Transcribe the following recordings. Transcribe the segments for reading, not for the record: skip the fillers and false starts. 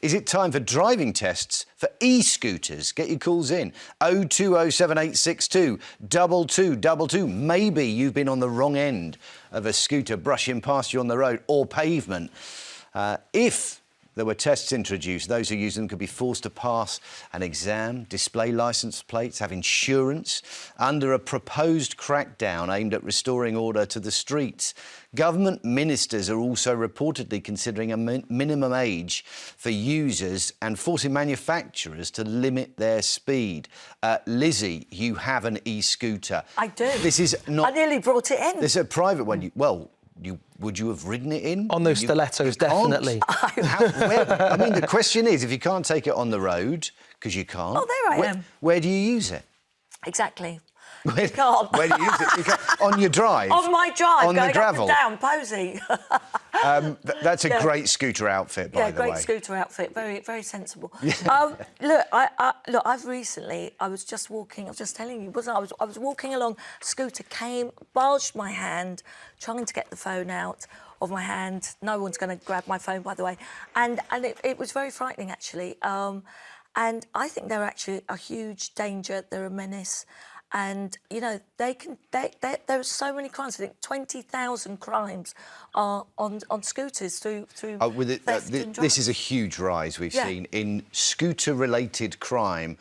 Is it time for driving tests for e-scooters? Get your calls in. 0207862 2222. Maybe you've been on the wrong end of a scooter brushing past you on the road or pavement. If there were tests introduced, those who use them could be forced to pass an exam, display licence plates, have insurance, under a proposed crackdown aimed at restoring order to the streets. Government ministers are also reportedly considering a minimum age for users and forcing manufacturers to limit their speed. Lizzie, you have an e-scooter. I do. This is not... I nearly brought it in. This is a private one. Would you have ridden it in? On those stilettos, definitely. I mean, the question is, if you can't take it on the road, because you can't... Oh, there I am. Where do you use it? Exactly. Where, can't. Where do you use it? You can't, on your drive? On my drive, on going the gravel. up and down, posy. That's a great scooter outfit, by the way. Yeah, great scooter outfit. Very, very sensible. Look, I've recently... I was just walking... I was just telling you, wasn't I? I was walking along, scooter came, barged my hand, trying to get the phone out of my hand. No one's going to grab my phone, by the way. And it was very frightening, actually. And I think they're actually a huge danger. They're a menace. And, you know, there are so many crimes. I think 20,000 crimes are on scooters through theft and driving. This is a huge rise we've seen in scooter-related crime,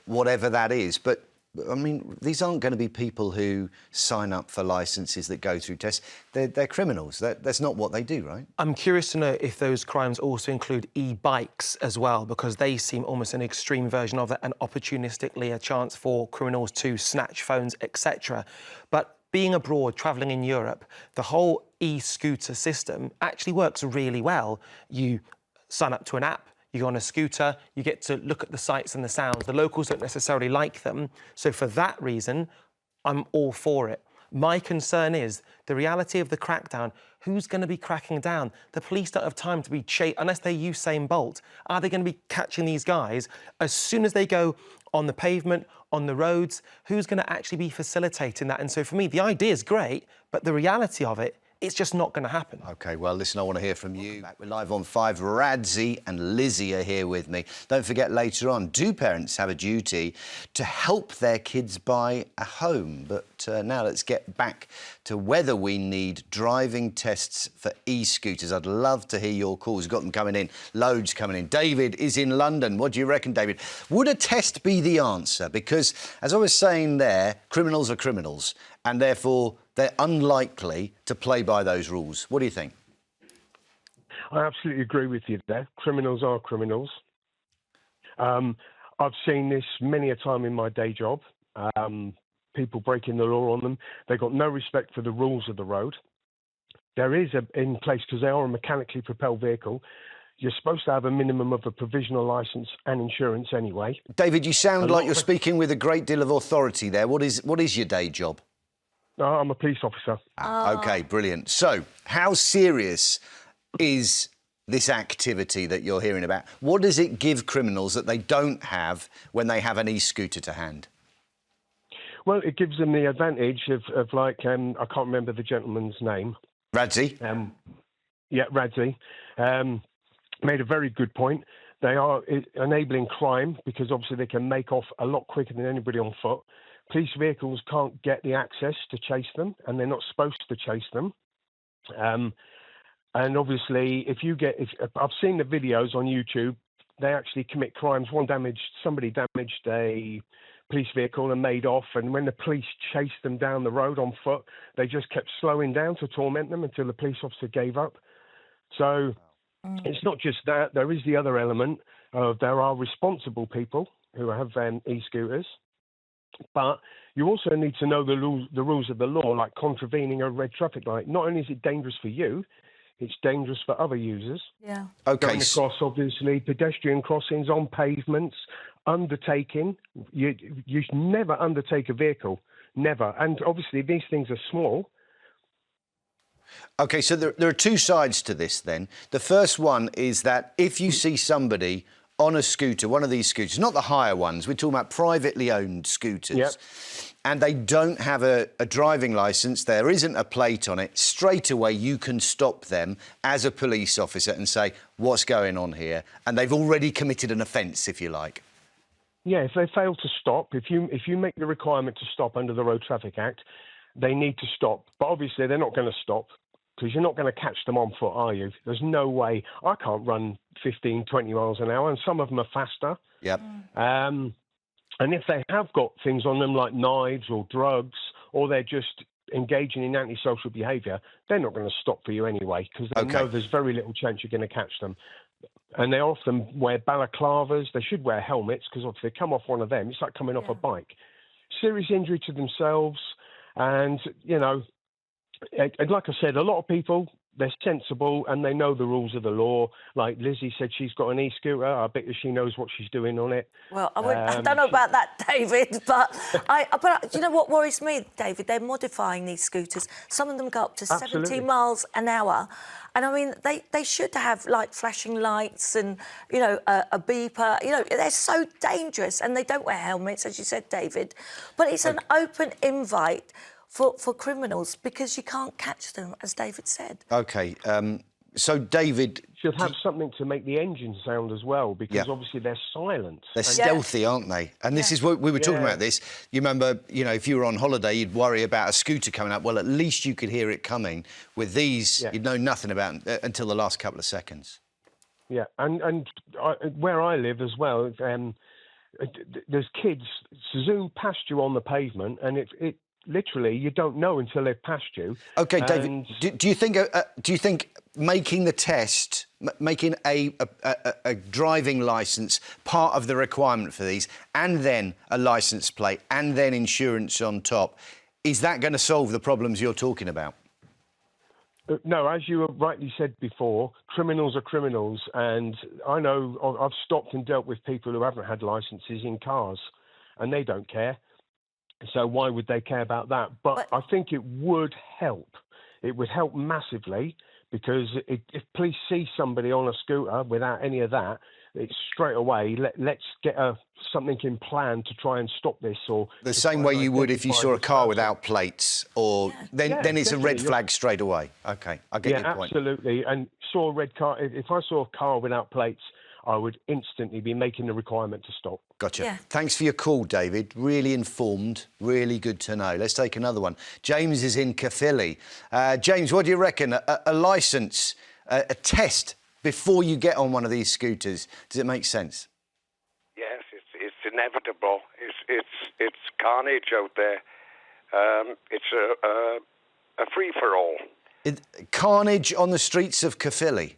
whatever that is. But, I mean, these aren't going to be people who sign up for licences that go through tests. They're criminals. That's not what they do, right? I'm curious to know if those crimes also include e-bikes as well, because they seem almost an extreme version of that and opportunistically a chance for criminals to snatch phones, etc. But being abroad, travelling in Europe, the whole e-scooter system actually works really well. You sign up to an app, you go on a scooter, you get to look at the sights and the sounds. The locals don't necessarily like them. So for that reason, I'm all for it. My concern is the reality of the crackdown. Who's going to be cracking down? The police don't have time to be unless they use Usain Bolt. Are they going to be catching these guys as soon as they go on the pavement, on the roads? Who's going to actually be facilitating that? And so for me, the idea is great, but the reality of it, it's just not going to happen. OK, well, listen, I want to hear from you. We're live on 5. Radzi and Lizzie are here with me. Don't forget, later on, do parents have a duty to help their kids buy a home? But now let's get back to whether we need driving tests for e-scooters. I'd love to hear your calls. We've got them coming in, loads coming in. David is in London. What do you reckon, David? Would a test be the answer? Because, as I was saying there, criminals are criminals, and therefore they're unlikely to play by those rules. What do you think? I absolutely agree with you there. Criminals are criminals. I've seen this many a time in my day job. People breaking the law on them. They've got no respect for the rules of the road. There is in place, because they are a mechanically propelled vehicle, you're supposed to have a minimum of a provisional licence and insurance anyway. David, you sound like you're speaking with a great deal of authority there. What is your day job? No, I'm a police officer. OK, brilliant. So, how serious is this activity that you're hearing about? What does it give criminals that they don't have when they have an e-scooter to hand? Well, it gives them the advantage of like, I can't remember the gentleman's name. Radzi? Yeah, Radzi. Made a very good point. They are enabling crime because obviously they can make off a lot quicker than anybody on foot. Police vehicles can't get the access to chase them, and they're not supposed to chase them. And obviously, I've seen the videos on YouTube, they actually commit crimes. Somebody damaged a police vehicle and made off, and when the police chased them down the road on foot, they just kept slowing down to torment them until the police officer gave up. So it's not just that. There is the other element of there are responsible people who have e-scooters. But you also need to know the rules of the law, like contravening a red traffic light. Not only is it dangerous for you, it's dangerous for other users. Yeah. OK. Going across, obviously, pedestrian crossings on pavements, undertaking. You should never undertake a vehicle, never. And obviously, these things are small. OK, so there are two sides to this then. The first one is that if you see somebody on a scooter, one of these scooters, not the hire ones, we're talking about privately owned scooters, Yep. and they don't have a driving licence, there isn't a plate on it, straight away you can stop them as a police officer and say, what's going on here? And they've already committed an offence, if you like. Yeah, if they fail to stop, if you make the requirement to stop under the Road Traffic Act, they need to stop. But obviously they're not going to stop because you're not going to catch them on foot, are you? There's no way. I can't run 15, 20 miles an hour, and some of them are faster. Yep. And if they have got things on them like knives or drugs, or they're just engaging in antisocial behaviour, they're not going to stop for you anyway because they know there's very little chance you're going to catch them. And they often wear balaclavas. They should wear helmets because if they come off one of them, it's like coming off a bike. Serious injury to themselves. And, you know, and like I said, a lot of people, they're sensible and they know the rules of the law. Like Lizzie said, she's got an e-scooter. I bet you she knows what she's doing on it. Well, I don't know about that, David, but you know what worries me, David? They're modifying these scooters. Some of them go up to 70 miles an hour. And I mean, they should have like flashing lights and, you know, a beeper. You know, they're so dangerous and they don't wear helmets, as you said, David. But it's an open invite for criminals because you can't catch them, as David said. OK, so David... Should have something to make the engine sound as well because obviously they're silent. They're stealthy, aren't they? And this is what we were talking about this. You remember, you know, if you were on holiday, you'd worry about a scooter coming up. Well, at least you could hear it coming. With these, you'd know nothing about until the last couple of seconds. Yeah, and where I live as well, there's kids zoom past you on the pavement and it literally, you don't know until they've passed you. OK, David, do you think making the test, making a driving licence part of the requirement for these, and then a licence plate, and then insurance on top, is that going to solve the problems you're talking about? No, as you rightly said before, criminals are criminals. And I know I've stopped and dealt with people who haven't had licences in cars, and they don't care. So why would they care about that? But I think it would help. It would help massively because if police see somebody on a scooter without any of that, it's straight away, let's get something in plan to try and stop this. Or the same way you would if you saw a car without plates, or then it's a red flag straight away. OK, I get your point. Yeah, absolutely. And saw a red car, if I saw a car without plates, I would instantly be making the requirement to stop. Gotcha. Yeah. Thanks for your call, David. Really informed, really good to know. Let's take another one. James is in Caerphilly. James, what do you reckon? A licence, a test before you get on one of these scooters, does it make sense? Yes, it's inevitable. It's carnage out there. It's a free-for-all. Carnage on the streets of Caerphilly?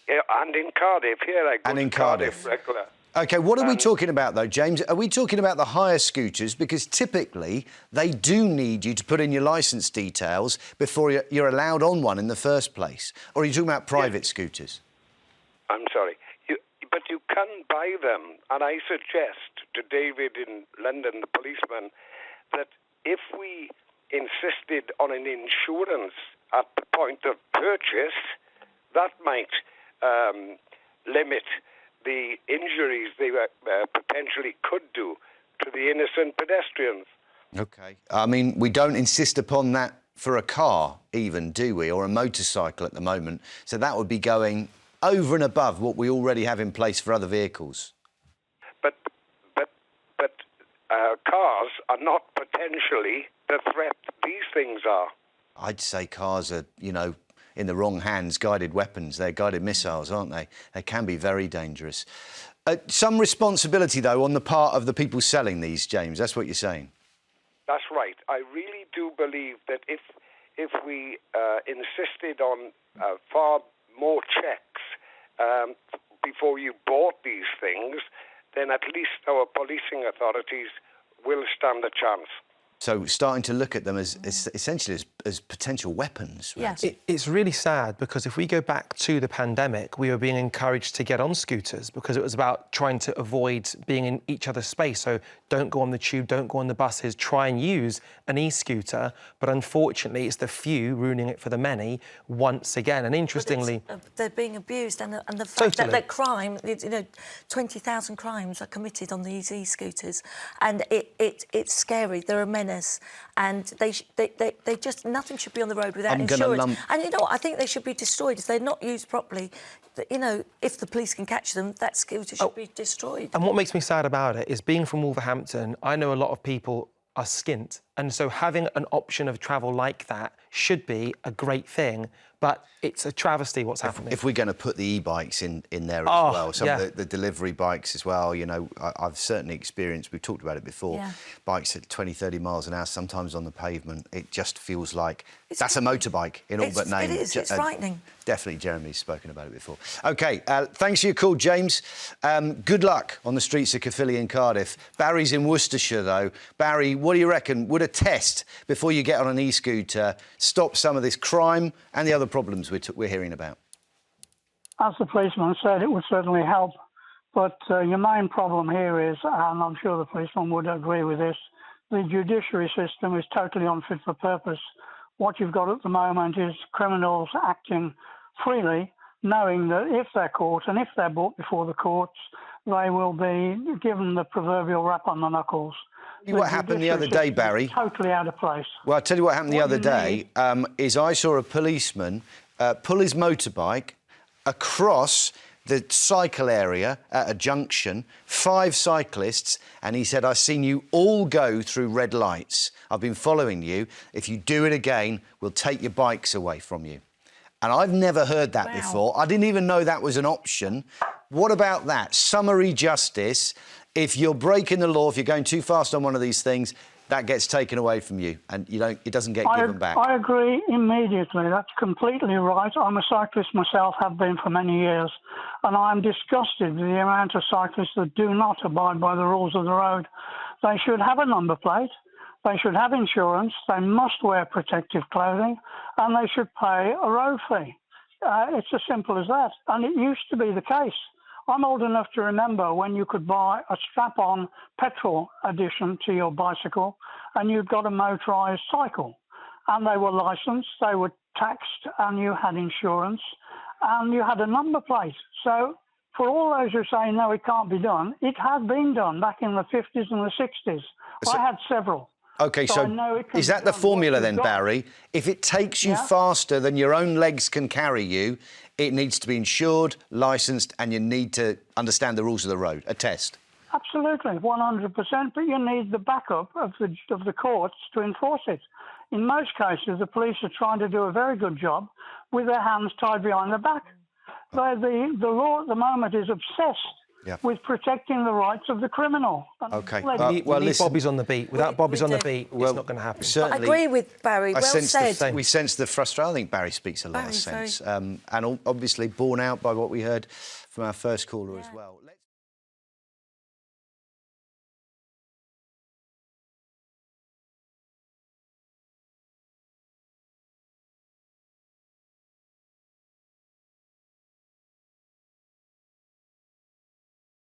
Yeah, and in Cardiff, here I go. And in Cardiff. Regular. OK, what are we talking about, though, James? Are we talking about the hire scooters? Because typically they do need you to put in your licence details before you're allowed on one in the first place. Or are you talking about private scooters? I'm sorry. But you can buy them. And I suggest to David in London, the policeman, that if we insisted on an insurance at the point of purchase, that might limit the injuries they potentially could do to the innocent pedestrians. OK. I mean, we don't insist upon that for a car even, do we, or a motorcycle at the moment. So that would be going over and above what we already have in place for other vehicles. But cars are not potentially the threat these things are. I'd say cars are, you know, in the wrong hands, guided weapons. They're guided missiles, aren't they? They can be very dangerous. Some responsibility, though, on the part of the people selling these, James. That's what you're saying. That's right. I really do believe that if we insisted on far more checks before you bought these things, then at least our policing authorities will stand a chance. So starting to look at them as essentially as potential weapons. Yeah. Radzi. It's really sad because if we go back to the pandemic, we were being encouraged to get on scooters because it was about trying to avoid being in each other's space. So don't go on the tube, don't go on the buses, try and use an e-scooter. But unfortunately, it's the few ruining it for the many once again. And interestingly... they're being abused, and the fact Totally. that crime, 20,000 crimes are committed on these e-scooters, and it's scary. They're a menace, and they just, nothing should be on the road without insurance. And you know what? I think they should be destroyed if they're not used properly. You know, if the police can catch them, that scooter should be destroyed. And what makes me sad about it is being from Wolverhampton, I know a lot of people are skint. And so having an option of travel like that should be a great thing, but it's a travesty what's happening. If we're going to put the e-bikes in there as well, some of the delivery bikes as well, you know, I've certainly experienced, we've talked about it before, bikes at 20, 30 miles an hour, sometimes on the pavement, it just feels like that's a motorbike in all but name. It is, it's frightening. Definitely, Jeremy's spoken about it before. OK, thanks for your call, James. Good luck on the streets of Caerphilly and Cardiff. Barry's in Worcestershire, though. Barry, what do you reckon? Would a test before you get on an e-scooter stop some of this crime and the other problems we're hearing about? As the policeman said, it would certainly help. But your main problem here is, and I'm sure the policeman would agree with this, the judiciary system is totally unfit for purpose. What you've got at the moment is criminals acting freely, knowing that if they're caught and if they're brought before the courts, they will be given the proverbial rap on the knuckles. What happened the other day, Barry? Totally out of place. Well, I'll tell you what happened the other day is I saw a policeman pull his motorbike across the cycle area at a junction, 5 cyclists, and he said, I've seen you all go through red lights. I've been following you. If you do it again, we'll take your bikes away from you. And I've never heard that before. I didn't even know that was an option. What about that? Summary justice. If you're breaking the law, if you're going too fast on one of these things, that gets taken away from you and it doesn't get given back. I agree immediately. That's completely right. I'm a cyclist myself, have been for many years, and I'm disgusted with the amount of cyclists that do not abide by the rules of the road. They should have a number plate, they should have insurance, they must wear protective clothing, and they should pay a road fee. It's as simple as that. And it used to be the case. I'm old enough to remember when you could buy a strap-on petrol addition to your bicycle and you'd got a motorised cycle. And they were licensed, they were taxed, and you had insurance, and you had a number plate. So for all those who say, no, it can't be done, it had been done back in the 50s and the 60s. I had several. OK, so is that the formula then, Barry? If it takes you faster than your own legs can carry you, it needs to be insured, licensed, and you need to understand the rules of the road, a test? Absolutely, 100%, but you need the backup of the courts to enforce it. In most cases, the police are trying to do a very good job with their hands tied behind their back. The law at the moment is obsessed with protecting the rights of the criminal. OK. Well, we need Bobbies on the beat. Without Bobbies on the beat, it's not going to happen. I agree with Barry. Well said. We sense the frustration. I think Barry speaks a lot of sense. And obviously borne out by what we heard from our first caller as well.